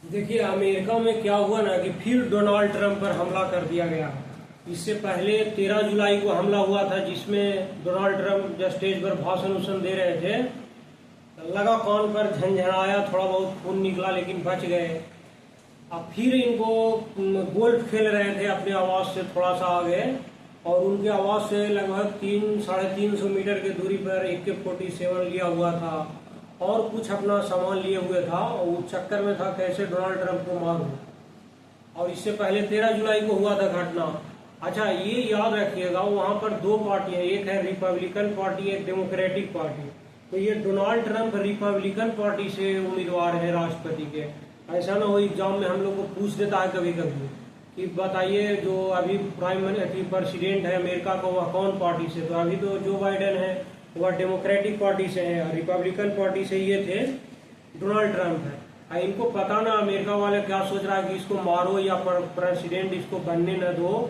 देखिए, अमेरिका में क्या हुआ ना कि फिर डोनाल्ड ट्रंप पर हमला कर दिया गया। इससे पहले 13 जुलाई को हमला हुआ था, जिसमें डोनाल्ड ट्रंप जब स्टेज पर भाषण दे रहे थे, लगा कान पर झंझनाया, थोड़ा बहुत खून निकला, लेकिन बच गए। अब फिर इनको गोल्फ खेल रहे थे अपने आवास से थोड़ा सा आगे, और उनके आवास से लगभग 300-350 मीटर की दूरी पर AK-47 लिया हुआ था और कुछ अपना सामान लिए हुए था, और उस चक्कर में था कैसे डोनाल्ड ट्रंप को मारूं। और इससे पहले 13 जुलाई को हुआ था घटना। अच्छा, ये याद रखिएगा, वहां पर दो पार्टियां, एक है रिपब्लिकन पार्टी, एक डेमोक्रेटिक पार्टी। तो ये डोनाल्ड ट्रंप रिपब्लिकन पार्टी से उम्मीदवार है राष्ट्रपति के। ऐसा ना हो एग्जाम में हम लोग को पूछ देता है कभी कभी कि बताइए जो अभी प्रेसिडेंट है अमेरिका का, वह कौन पार्टी से। तो अभी तो जो बाइडेन है वह डेमोक्रेटिक पार्टी से है, रिपब्लिकन पार्टी से ये थे डोनाल्ड ट्रंप है। इनको पता ना अमेरिका वाले क्या सोच रहा है कि इसको मारो या प्रेसिडेंट इसको बनने न दो,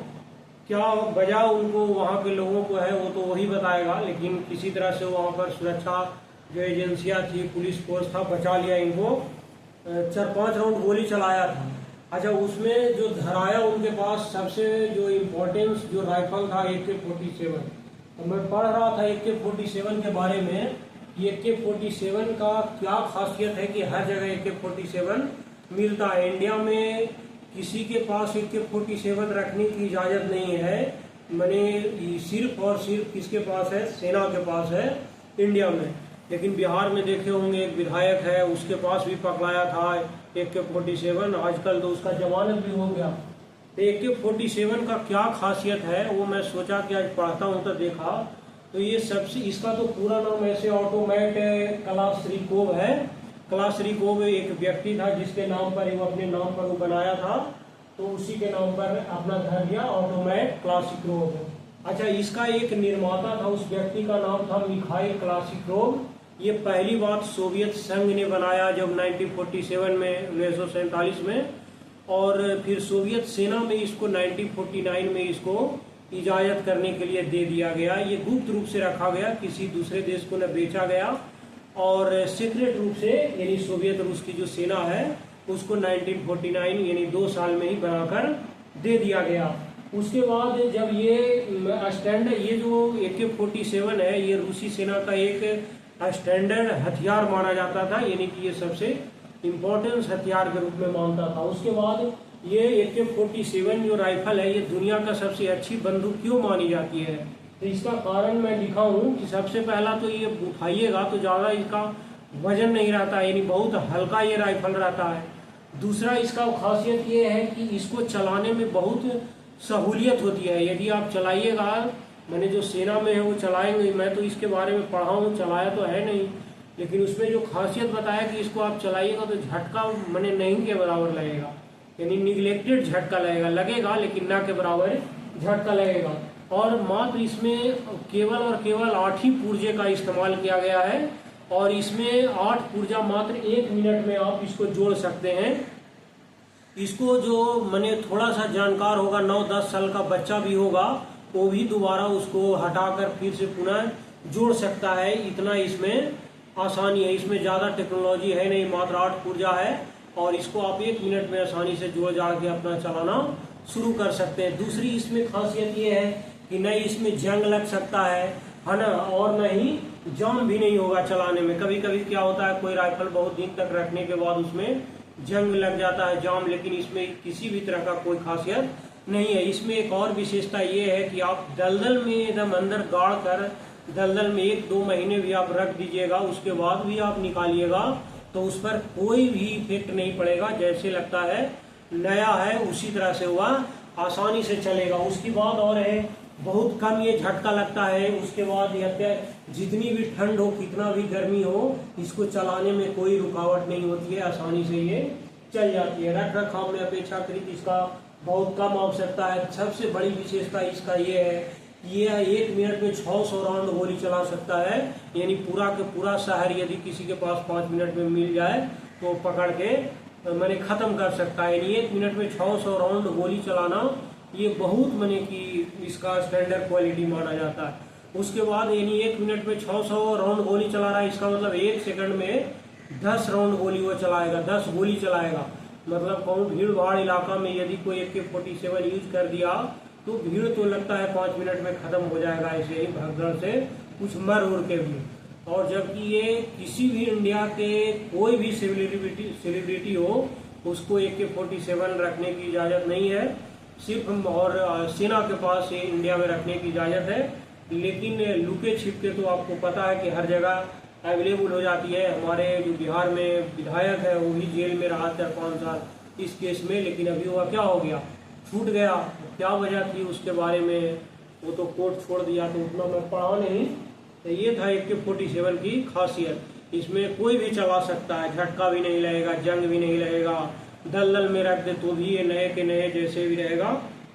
क्या वजह उनको वहाँ के लोगों को है वो तो वही बताएगा। लेकिन किसी तरह से वहाँ पर सुरक्षा जो एजेंसियां थी, पुलिस फोर्स था, बचा लिया इनको। 4-5 राउंड गोली चलाया था। अच्छा, उसमें जो धराया उनके पास सबसे जो इम्पोर्टेंस जो राइफल था AK-47। तो मैं पढ़ रहा था AK-47 के बारे में। AK-47 का क्या खासियत है कि हर जगह AK-47 मिलता है। इंडिया में किसी के पास AK-47 रखने की इजाजत नहीं है, मैंने सिर्फ और सिर्फ किसके पास है, सेना के पास है इंडिया में। लेकिन बिहार में देखे होंगे एक विधायक है, उसके पास भी पकड़ाया था AK-47, आजकल तो उसका जमानत भी हो गया। तो AK-47 का क्या खासियत है वो मैं सोचा कि आज पढ़ता हूँ तो देखा, तो ये सबसे, इसका तो पूरा नाम ऐसे ऑटोमेट क्लाशनिकोव है। क्लाशनिकोव एक व्यक्ति था जिसके नाम पर वो अपने नाम पर वो बनाया था, तो उसी के नाम पर अपना धर दिया ऑटोमेट क्लाशनिकोव। अच्छा, इसका एक निर्माता था, उस व्यक्ति का नाम था मिखाइल क्लाशनिकोव। ये पहली बात सोवियत संघ ने बनाया जब 1947 में, 1947 में, और फिर सोवियत सेना में इसको 1949 में इसको इजाजत करने के लिए दे दिया गया। ये गुप्त रूप से रखा गया, किसी दूसरे देश को न बेचा गया, और सीक्रेट रूप से यानी सोवियत रूस की जो सेना है उसको 1949 यानी 2 साल में ही बनाकर दे दिया गया। उसके बाद जब ये स्टैंडर्ड, ये जो AK-47 है, ये रूसी सेना का एक स्टैंडर्ड हथियार माना जाता था, यानी कि ये सबसे इम्पोर्टेंस हथियार के रूप में मानता था। उसके बाद ये AK-47 जो राइफल है, ये दुनिया का सबसे अच्छी बंदूक क्यों मानी जाती है, तो इसका कारण मैं लिखा हूँ कि सबसे पहला तो ये उठाइएगा तो ज़्यादा इसका वजन नहीं रहता, यानी बहुत हल्का ये राइफल रहता है। दूसरा, इसका खासियत ये है कि इसको चलाने में बहुत सहूलियत होती है। यदि आप चलाइएगा, मैंने जो सेना में है वो चलाएंगे, मैं तो इसके बारे में पढ़ा हूँ, चलाया तो है नहीं, लेकिन उसमें जो खासियत बताया कि इसको आप चलाइएगा तो झटका मैंने नहीं के बराबर लगेगा, यानी निगलेक्टेड झटका लगेगा लेकिन ना के बराबर झटका लगेगा। और मात्र इसमें केवल और केवल 8 ही पुर्जे का इस्तेमाल किया गया है, और इसमें 8 पुर्जा मात्र 1 मिनट में आप इसको जोड़ सकते हैं। इसको जो मैंने थोड़ा सा जानकार होगा, 9-10 साल का बच्चा भी होगा, वो भी दोबारा उसको हटाकर फिर से पुनः जोड़ सकता है। इतना इसमें आसानी है, इसमें ज़्यादा टेक्नोलॉजी है नहीं, मात्र 8 पुर्जा है, और इसको आप 1 मिनट में आसानी से जोड़ जाड़ के अपना चलाना शुरू कर सकते हैं। दूसरी इसमें खासियत ये है कि नहीं इसमें जंग लग सकता है ना, और नहीं जाम भी नहीं होगा चलाने में। कभी कभी क्या होता है, कोई राइफल बहुत दिन तक रखने के बाद उसमें जंग लग जाता है, जाम, लेकिन इसमें किसी भी तरह का कोई खासियत नहीं है। इसमें एक और विशेषता ये है कि आप दलदल में एकदम अंदर गाड़ कर दलदल में 1-2 महीने भी आप रख दीजिएगा, उसके बाद भी आप निकालिएगा तो उस पर कोई भी इफेक्ट नहीं पड़ेगा, जैसे लगता है नया है उसी तरह से वह आसानी से चलेगा। उसकी बात और है, बहुत कम ये झटका लगता है। उसके बाद जितनी भी ठंड हो, कितना भी गर्मी हो, इसको चलाने में कोई रुकावट नहीं होती है, आसानी से ये चल जाती है। रख रखाव में अपेक्षाकृत इसका बहुत कम आवश्यकता है। सबसे बड़ी विशेषता इसका ये है, ये 1 मिनट में 600 राउंड गोली चला सकता है, यानी पूरा के पूरा शहर यदि किसी के पास 5 मिनट में मिल जाए तो पकड़ के मैंने खत्म कर सकता है। यानी 1 मिनट में 600 राउंड गोली चलाना ये बहुत मैंने कि इसका स्टैंडर्ड क्वालिटी माना जाता है। उसके बाद यानी 1 मिनट में 600 राउंड गोली चला रहा है, इसका मतलब 1 सेकंड में 10 राउंड गोली वो चलाएगा, 10 गोली चलाएगा। मतलब कहूँ भीड़ भाड़ इलाका में यदि कोई AK-47 यूज कर दिया तो भीड़ तो लगता है 5 मिनट में खत्म हो जाएगा ऐसे ही भगदड़ से, कुछ मर उड़ के भी। और जबकि ये किसी भी इंडिया के कोई भी सेलिब्रिटी हो उसको AK-47 रखने की इजाज़त नहीं है, सिर्फ और सेना के पास ये इंडिया में रखने की इजाज़त है। लेकिन लुके छिप के तो आपको पता है कि हर जगह अवेलेबल हो जाती है। हमारे जो बिहार में विधायक है वो भी जेल में रहा 4-5 साल इस केस में, लेकिन अभी वह क्या हो गया, छूट गया। क्या वजह थी उसके बारे में वो तो कोर्ट छोड़ दिया, तो उतना मैं पढ़ा नहीं। तो ये था AK-47 की खासियत। इसमें कोई भी चला सकता है, झटका भी नहीं लगेगा, जंग भी नहीं लगेगा, दलदल में रख दे तो भी ये नए के नए जैसे भी रहेगा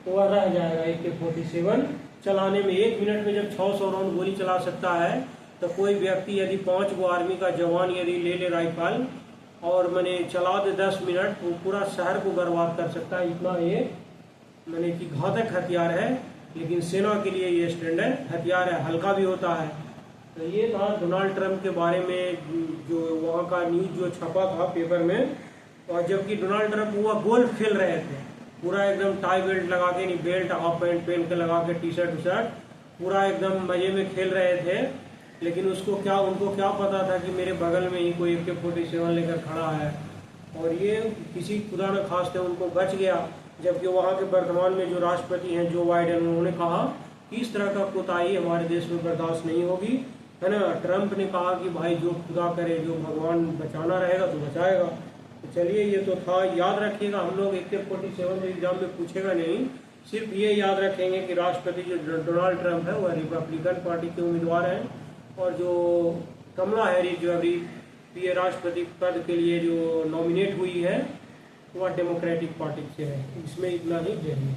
वह रह जाएगा। AK-47 चलाने में 1 मिनट में जब 600 राउंड गोली चला सकता है तो कोई व्यक्ति यदि 5 गो आर्मी का जवान यदि ले ले राइफल और मैंने चला दे 10 मिनट वो पूरा शहर को बर्बाद कर सकता है। इतना ये मैंने कि घातक हथियार है। लेकिन सेना के लिए ये स्टैंडर्ड हथियार है, हल्का भी होता है। तो ये था डोनाल्ड ट्रंप के बारे में जो वहाँ का न्यूज़ जो छपा था पेपर में। और जबकि डोनाल्ड ट्रंप वो गोल्फ खेल रहे थे, पूरा एकदम टाई बेल्ट लगा के, नहीं बेल्ट हाफ पैंट पहन के लगा के, टी शर्ट पूरा एकदम मजे में खेल रहे थे। लेकिन उनको क्या पता था कि मेरे बगल में ही कोई AK-47 लेकर खड़ा है। और ये किसी खुदा न खास्ते उनको बच गया। जबकि वहाँ के वर्तमान में जो राष्ट्रपति हैं जो बाइडेन, उन्होंने कहा कि इस तरह का कोताही हमारे देश में बर्दाश्त नहीं होगी, है ना। ट्रंप ने कहा कि भाई जो खुदा करे, जो भगवान बचाना रहेगा तो बचाएगा। तो चलिए ये तो था, याद रखिएगा। हम लोग AK-47 एग्जाम में पूछेगा नहीं, सिर्फ ये याद रखेंगे कि राष्ट्रपति जो डोनाल्ड ट्रंप है वह रिपब्लिकन पार्टी के उम्मीदवार हैं और जो कमला हैरिस जो अभी राष्ट्रपति पद के लिए जो नॉमिनेट हुई है वह डेमोक्रेटिक पार्टी से है। इसमें इतना ही जरूरी है।